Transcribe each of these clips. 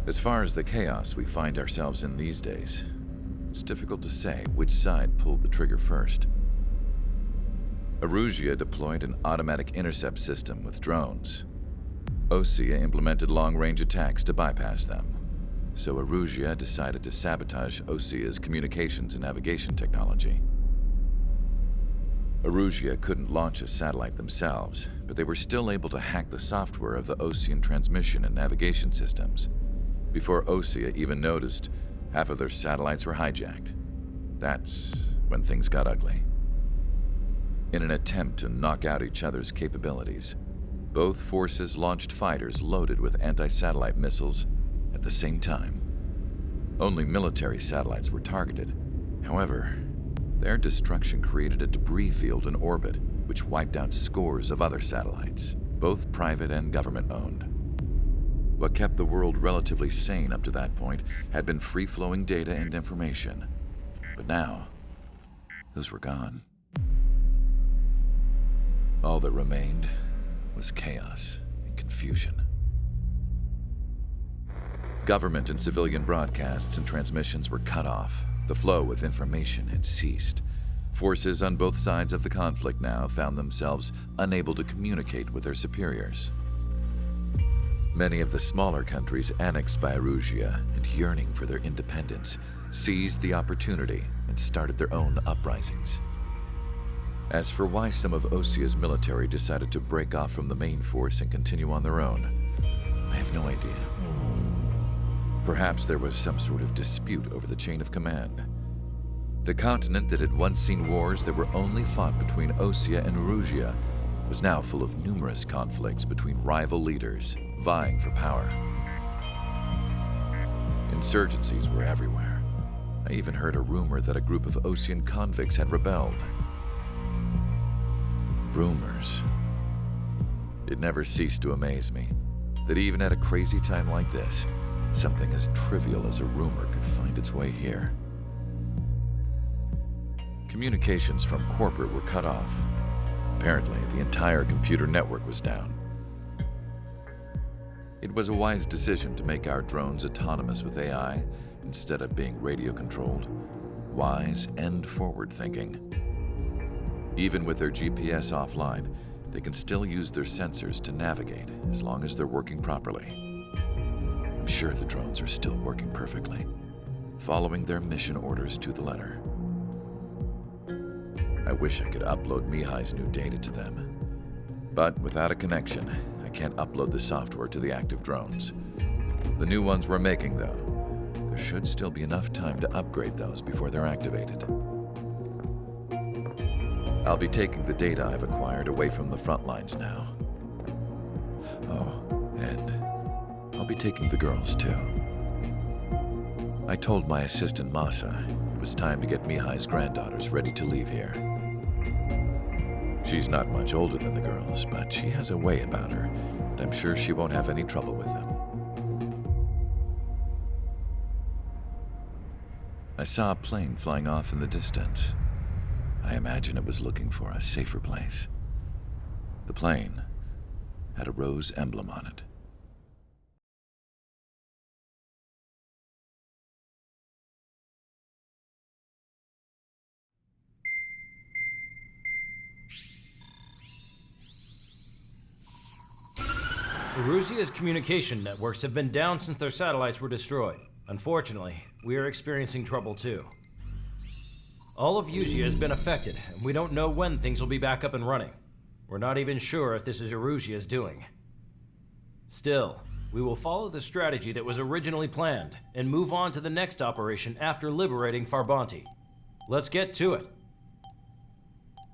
As far as the chaos we find ourselves in these days, it's difficult to say which side pulled the trigger first. Erusea deployed an automatic intercept system with drones. Osea implemented long-range attacks to bypass them. So Erusea decided to sabotage Osea's communications and navigation technology. Erusea couldn't launch a satellite themselves, but they were still able to hack the software of the Osean transmission and navigation systems. Before Osea even noticed, half of their satellites were hijacked. That's when things got ugly. In an attempt to knock out each other's capabilities, both forces launched fighters loaded with anti-satellite missiles at the same time. Only military satellites were targeted. However, their destruction created a debris field in orbit, which wiped out scores of other satellites, both private and government-owned. What kept the world relatively sane up to that point had been free-flowing data and information. But now, those were gone. All that remained was chaos and confusion. Government and civilian broadcasts and transmissions were cut off. The flow of information had ceased. Forces on both sides of the conflict now found themselves unable to communicate with their superiors. Many of the smaller countries annexed by Erusea and yearning for their independence seized the opportunity and started their own uprisings. As for why some of Osea's military decided to break off from the main force and continue on their own, I have no idea. Perhaps there was some sort of dispute over the chain of command. The continent that had once seen wars that were only fought between Osea and Erusea was now full of numerous conflicts between rival leaders vying for power. Insurgencies were everywhere. I even heard a rumor that a group of Osean convicts had rebelled. Rumors. It never ceased to amaze me that even at a crazy time like this, something as trivial as a rumor could find its way here. Communications from corporate were cut off. Apparently, the entire computer network was down. It was a wise decision to make our drones autonomous with AI instead of being radio-controlled. Wise and forward-thinking. Even with their GPS offline, they can still use their sensors to navigate as long as they're working properly. I'm sure the drones are still working perfectly, following their mission orders to the letter. I wish I could upload Mihai's new data to them. But without a connection, I can't upload the software to the active drones. The new ones we're making, though, there should still be enough time to upgrade those before they're activated. I'll be taking the data I've acquired away from the front lines now. Oh, and I'll be taking the girls, too. I told my assistant, Masa, it was time to get Mihai's granddaughters ready to leave here. She's not much older than the girls, but she has a way about her, and I'm sure she won't have any trouble with them. I saw a plane flying off in the distance. I imagine it was looking for a safer place. The plane had a rose emblem on it. Erusea's communication networks have been down since their satellites were destroyed. Unfortunately, we are experiencing trouble too. All of Usea has been affected, and we don't know when things will be back up and running. We're not even sure if this is Erusea's doing. Still, we will follow the strategy that was originally planned and move on to the next operation after liberating Farbanti. Let's get to it.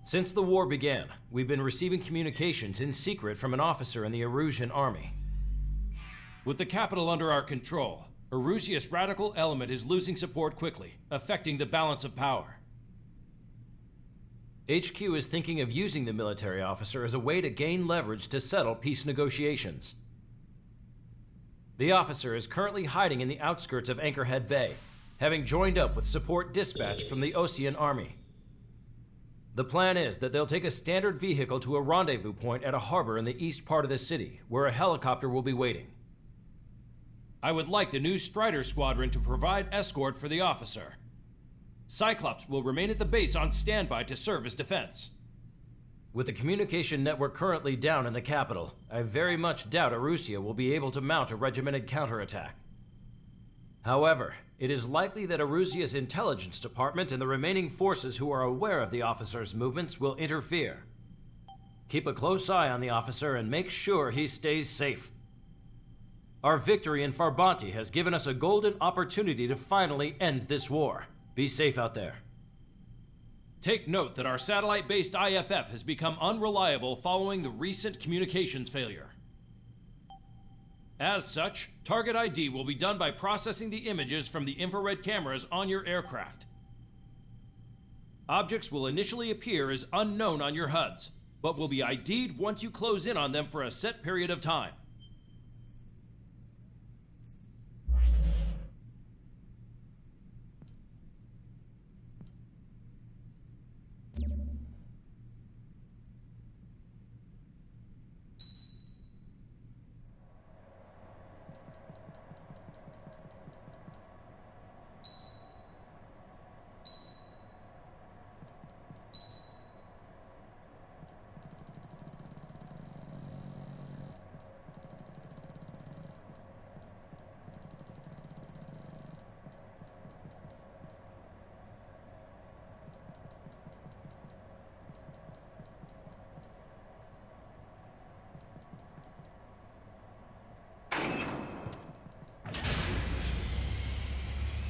Since the war began, we've been receiving communications in secret from an officer in the Erusean army. With the capital under our control, Erusea's radical element is losing support quickly, affecting the balance of power. HQ is thinking of using the military officer as a way to gain leverage to settle peace negotiations. The officer is currently hiding in the outskirts of Anchorhead Bay, having joined up with support dispatched from the Osean army. The plan is that they'll take a standard vehicle to a rendezvous point at a harbor in the east part of the city, where a helicopter will be waiting. I would like the new Strider Squadron to provide escort for the officer. Cyclops will remain at the base on standby to serve as defense. With the communication network currently down in the capital, I very much doubt Erusea will be able to mount a regimented counterattack. However, it is likely that Erusea's intelligence department and the remaining forces who are aware of the officer's movements will interfere. Keep a close eye on the officer and make sure he stays safe. Our victory in Farbanti has given us a golden opportunity to finally end this war. Be safe out there. Take note that our satellite-based IFF has become unreliable following the recent communications failure. As such, target ID will be done by processing the images from the infrared cameras on your aircraft. Objects will initially appear as unknown on your HUDs, but will be ID'd once you close in on them for a set period of time.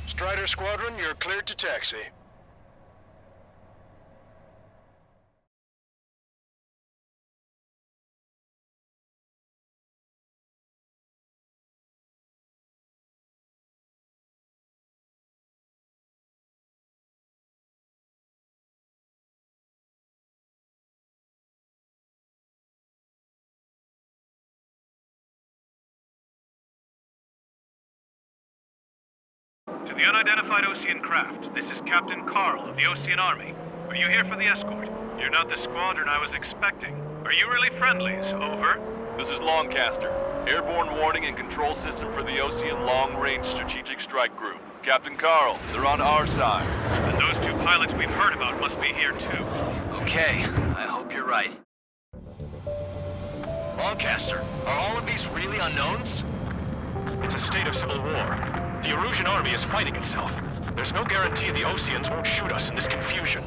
Strider Squadron, you're cleared to taxi. To the unidentified Osean craft, this is Captain Carl of the Osean Army. Are you here for the escort? You're not the squadron I was expecting. Are you really friendlies? Over. This is Longcaster. Airborne warning and control system for the Osean Long-Range Strategic Strike Group. Captain Carl, they're on our side. And those two pilots we've heard about must be here too. Okay, I hope you're right. Longcaster, are all of these really unknowns? It's a state of civil war. The Erusian army is fighting itself. There's no guarantee the Oseans won't shoot us in this confusion.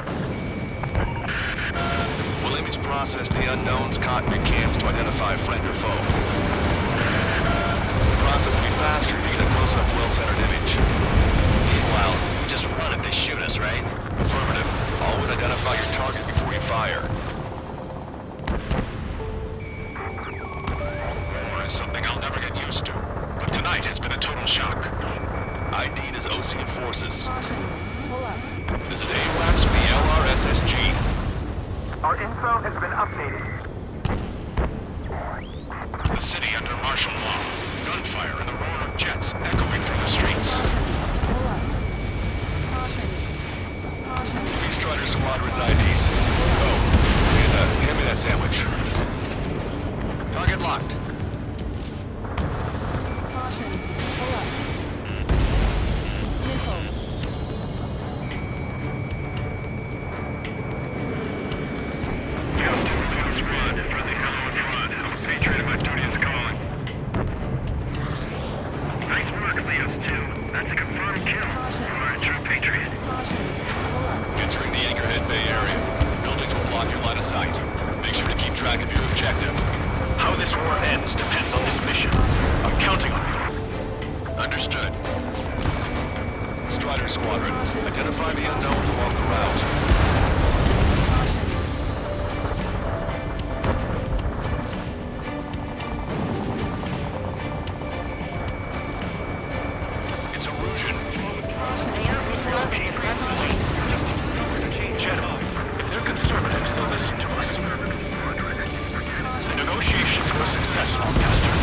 We'll image process the unknown's cockpit cams to identify friend or foe. The process will be faster if you get a close-up, well-centered image. Meanwhile, we just run if they shoot us, right? Affirmative. Always identify your target before you fire. War is something I'll never get used to. But tonight has been a total shock. ID'd as Osean forces. This is AWACS for the LRSSG. Our info has been updated. The city under martial law. Gunfire and the roar of jets echoing through the streets. These Strider Squadron's IDs. Oh, and hand me that sandwich. Target locked. Entering the Anchorhead Bay area. Buildings will block your line of sight. Make sure to keep track of your objective. How this war ends depends on this mission. I'm counting on you. Understood. Strider Squadron, identify the unknowns along the route. It's Erusian. They aren't responding aggressively. General, if they're conservatives, they'll listen to us. The negotiations were successful, Master.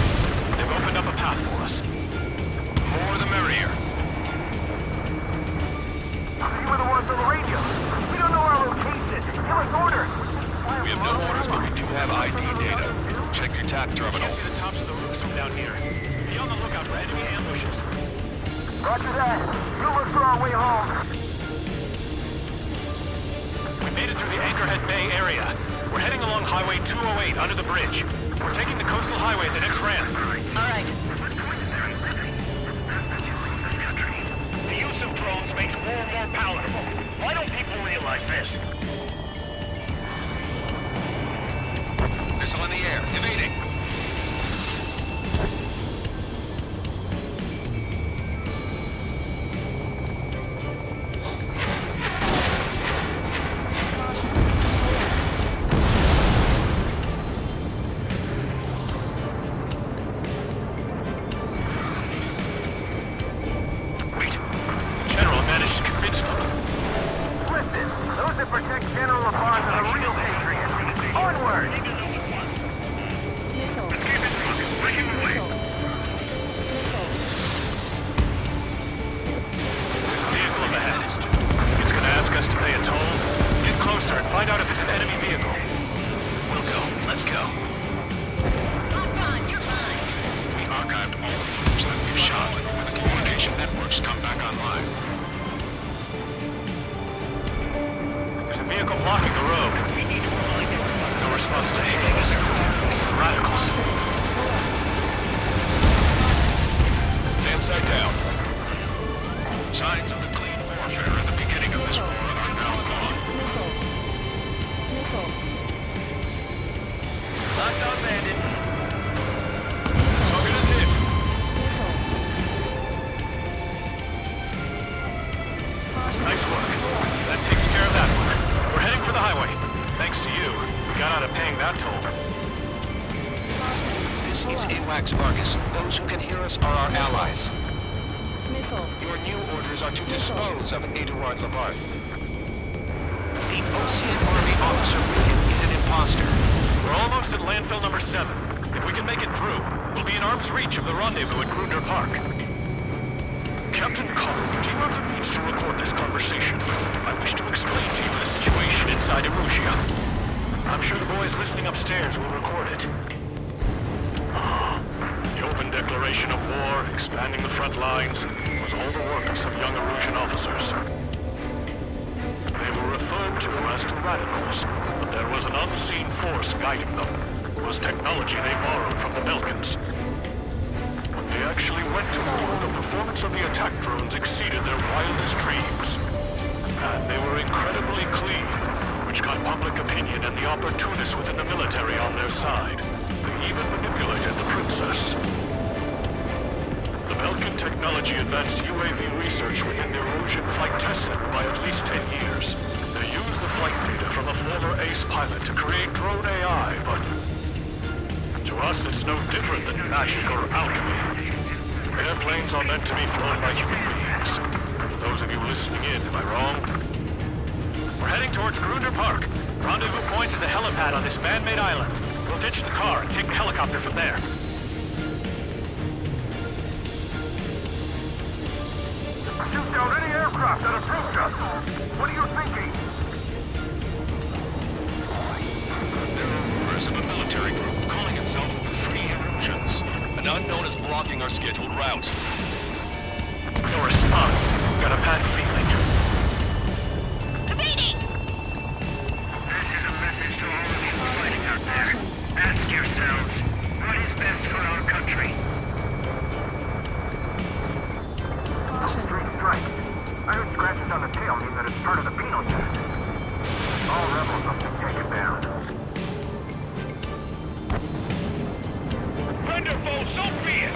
They've opened up a path for us. The more the merrier. You were the ones on the radio. We don't know our location. Give us orders. We have no orders, but we do have ID data. Check your TAC terminal. See the tops of the roofs from down here. The on the lookout for enemy ambushes. Roger that. We'll look for our way home. We made it through the Anchorhead Bay area. We're heading along Highway 208 under the bridge. We're taking the coastal highway at the next ramp. All right. The use of drones makes war more palatable. Why don't people realize this? Missile in the air. Evading. Wait. General managed to convince them. Listen, those that protect General LaFarge are the real patriots. Onward! Vehicle up ahead. It's gonna ask us to pay a toll. Get closer and find out if it's an enemy vehicle. We'll go. Let's go. Lock on, you're fine. We archived all the footage that we've shot. As communication networks come back online. There's a vehicle blocking the road. No response to aimings. It's the radicals. SAM site down. Signs of the clean warfare at the beginning of this war are now gone. Lockdown bandit. Target is hit. Nice work. That takes care of that one. We're heading for the highway. Thanks to you, we got out of paying that toll. This is AWACS Argus. Those who can hear us are our allies. Your new orders are to dispose of Eduard Labarth. The Ocean Army officer with him is an imposter. We're almost at landfill number 7. If we can make it through, we'll be in arm's reach of the rendezvous at Gruner Park. Captain Carl, do you have the means to record this conversation? I wish to explain to you the situation inside Erusea. I'm sure the boys listening upstairs will record it. The open declaration of war, expanding the front lines, was all the work of some young Erusian officers. They were referred to as the radicals, but there was an unseen force guiding them. It was technology they borrowed from the Belkans. When they actually went to war, the performance of the attack drones exceeded their wildest dreams. And they were incredibly clean, which got public opinion and the opportunists within the military on their side. They even manipulated the princess. The Belkan technology advanced UAV research within the Erusian Flight Test Center by at least 10 years. They used the flight data from a former ace pilot to create drone AI, but to us it's no different than magic or alchemy. Airplanes are meant to be flown by human beings. For those of you listening in, am I wrong? We're heading towards Gruner Park. Rendezvous point is the helipad on this man-made island. We'll ditch the car and take the helicopter from there. Shoot down any aircraft that approach us. What are you thinking? There are rumors of a military group calling itself the Free Erusians. An unknown is blocking our scheduled route. No response. Got a bad feeling. Evading! This is a message to all of you fighting out there. Ask yourselves, what is best for our country? Street strike. I heard scratches on the tail mean that it's part of the penal unit. All rebels must be taken down. Thunderbolt, so be it!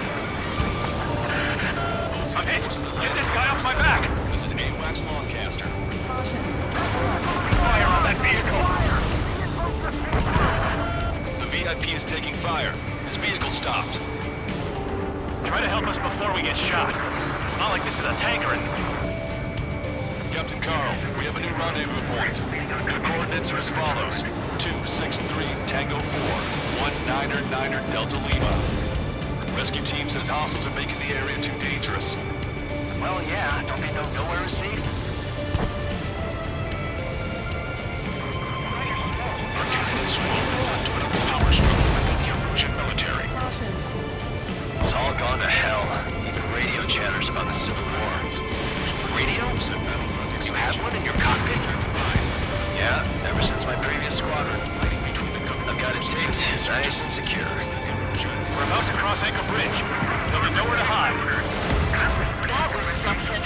I'm hit! Get this guy off my back! This is AWACS Lancaster. Fire on that vehicle! The VIP is taking fire. His vehicle stopped. Try to help us before we get shot. It's not like this is a tanker and... Captain Carl, we have a new rendezvous point. The coordinates are as follows. 263 Tango 4, 1999 Delta Lima. Rescue team says hostiles are making the area too dangerous. Well, yeah. Don't they know nowhere is safe? Our unit is full has led to another power struggle within the Erusian military. It's all gone to hell. since my previous squadron. I've got it taped, nice and secure. We're about to cross Anchor Bridge. There'll be nowhere to hide. That was something.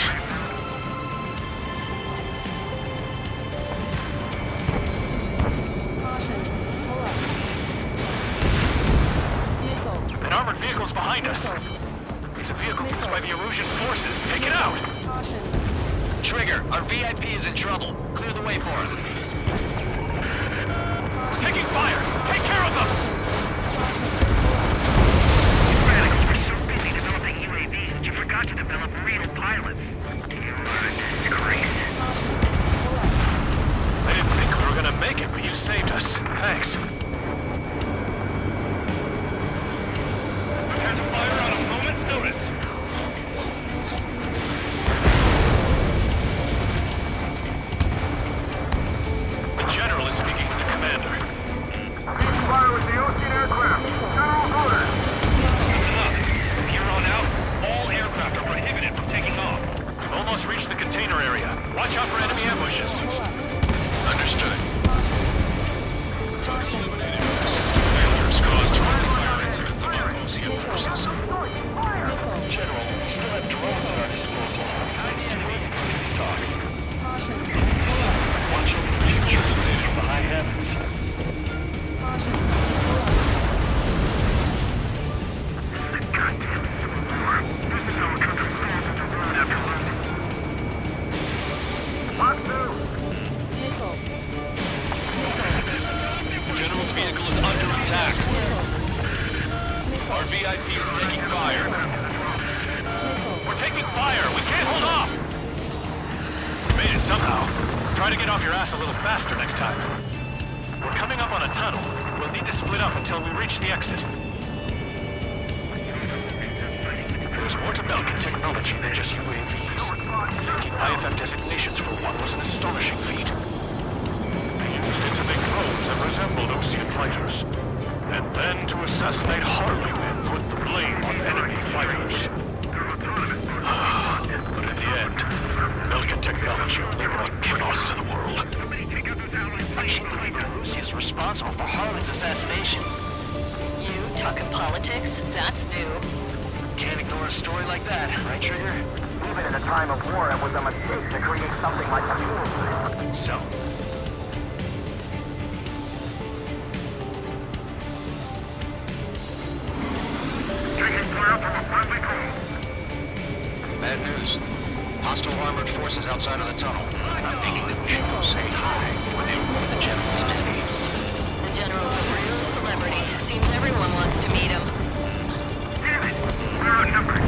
An armored vehicle's behind us. It's a vehicle used by the Erusian forces. Take it out! Trigger, our VIP is in trouble. Clear the way for him. Taking fire! Take care of them! Radicals were so busy developing UAVs that you forgot to develop real pilots. You are a disgrace. I didn't think we were gonna make it, but you saved us. Thanks. Prepare to fire on a moment's notice. The General is speaking with the commander. Fire with the Ocean aircraft. General's orders. Listen up. From here on out, all aircraft are prohibited from taking off. We've almost reached the container area. Watch out for enemy ambushes. Understood. Target eliminated. System failures caused friendly fire incidents among Ocean forces. General, we still have drones at our disposal. How do you these talks? Watch over the future from the high heavens. Goddamn Civil War. This is how a country falls into ruin after losing. Lock through. General's vehicle is under attack. Our VIP is taking fire. We're taking fire! We can't hold off! Made it somehow. Try to get off your ass a little faster next time. We're coming up on a tunnel. We'll need to split up until we reach the exit. There's more to Belkin technology than just UAVs. Taking IFF designations for one was an astonishing feat. They used it to make drones that resembled Ocean fighters. And then to assassinate Harling and put the blame on enemy fighters. But in the end, Belkin technology only brought chaos to the world. I can't believe Erusea's responsible for Harling's assassination. You talking politics? That's new. Can't ignore a story like that, right, Trigger? Even in a time of war, it was a mistake to create something like a field. So? Taking fire from a friendly drone. Bad news. Hostile armored forces outside of the tunnel. I'm thinking that we should go say hi before they ruin the General's day. The General's a real celebrity. Seems everyone wants to meet him. Damn it! We're outnumbered.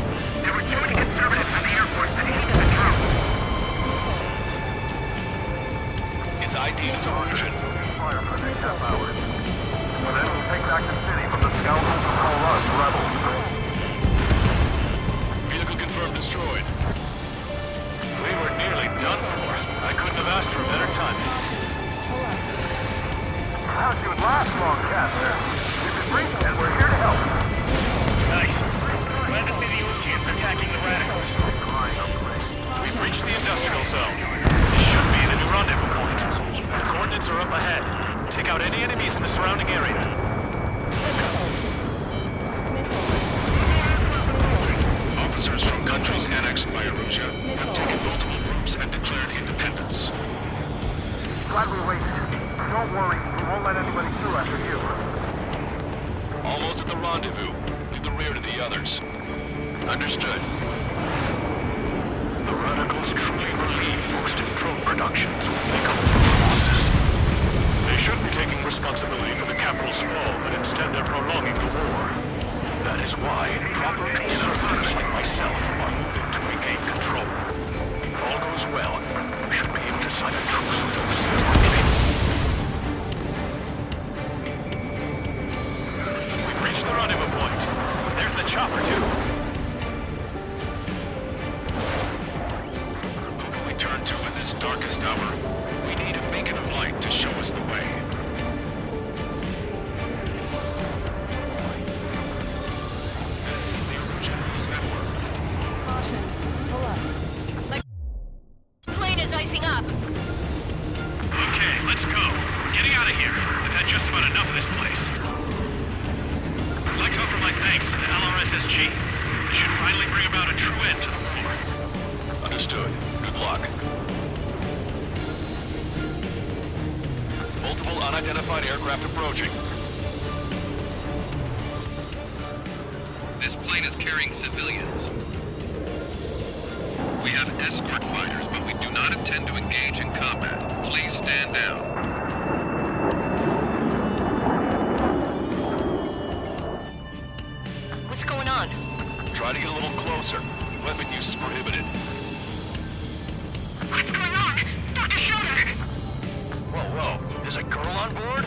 There were too many conservatives in the Air Force that hated the drone. Its ID is origin. Fire for the next half hour. Then we'll take back the city from the scoundrels who call us rebels. Vehicle confirmed destroyed. We were nearly done for. I couldn't have asked for better timing. How'd you last long, Caster? You've been briefed and we're here to help. Nice. Glad to see the Oceans attacking the radicals. We've reached the industrial zone. This should be the new rendezvous point. The coordinates are up ahead. Take out any enemies in the surrounding area. Officers from countries annexed by Erusea have taken multiple groups and declared independence. Glad we waited. Don't worry, we won't let anybody through after you. Almost at the rendezvous. Leave the rear to the others. Understood. The radicals truly believe most in drone productions will make up for losses. They shouldn't be taking responsibility for the capital's fall, but instead they're prolonging the war. That is why proper peace servants like myself are moving to regain control. If all goes well, we should be able to sign a truce with those We've reached the rendezvous point. There's the chopper, too. Who can we turn to in this darkest hour? We need a beacon of light to show us the way. This is the Erusian News Network. My plane is icing up. Okay, let's go. My thanks to the LRSSG. This should finally bring about a true end to the war. Understood. Good luck. Multiple unidentified aircraft approaching. This plane is carrying civilians. We have escort fighters, but we do not intend to engage in combat. Please stand down. What's going on? Try to get a little closer. Weapon use is prohibited. What's going on? Dr. Schroeder! Whoa. There's a girl on board?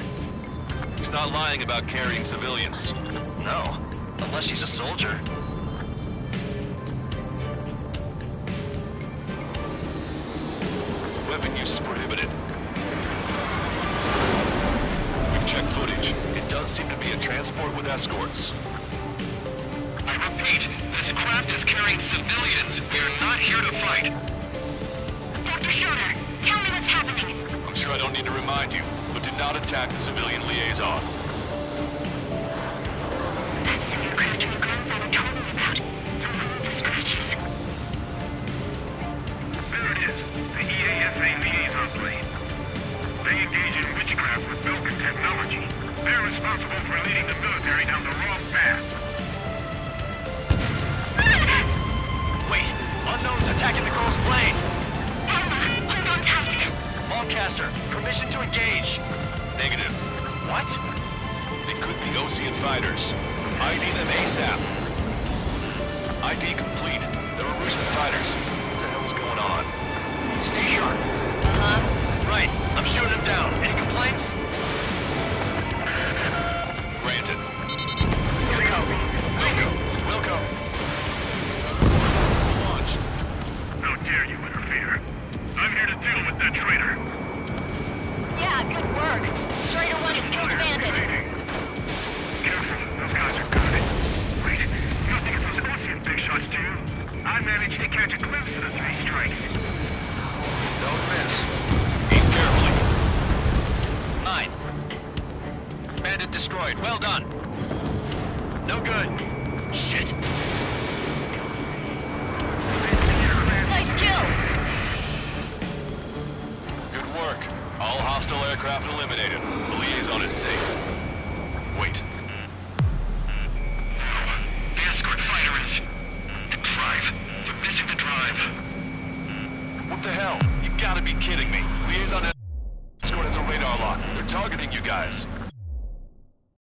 He's not lying about carrying civilians. No, unless she's a soldier. Weapon use is prohibited. We've checked footage. It does seem to be a transport with escorts. I repeat, this craft is carrying civilians. We are not here to fight. Dr. Schroeder, tell me what's happening. I'm sure I don't need to remind you, but do not attack the civilian liaison. That's the aircraft your grandfather told me about. The one with the scratches. There it is. The EASA liaison plane. They engage in witchcraft with Belkin technology. They're responsible for leading the military down the wrong path. Wait, unknown's attacking the girl's plane. Uncontact. Longcaster, permission to engage. Negative. What? They could be Osean fighters. ID them ASAP. ID complete. They're Erusian fighters. What the hell is going on? Stay sharp. Right, I'm shooting him down. Any complaints? Granted. Wilco. It's launched. How dare you interfere? I'm here to deal with that traitor. Yeah, good work. Strider 1 has killed a bandit. Careful, those guys are good. Wait, you don't think it was Ocean big shots, do you? I managed to catch a glimpse of the three strikes. Don't miss. Aim carefully. 9. Bandit destroyed. Well done. No good. Shit. Nice kill. Good work. All hostile aircraft eliminated. The liaison is safe. Wait. The escort fighter is... the drive. They're missing the drive. What the hell? You gotta be kidding me. Liaison escort has a radar lock. They're targeting you guys.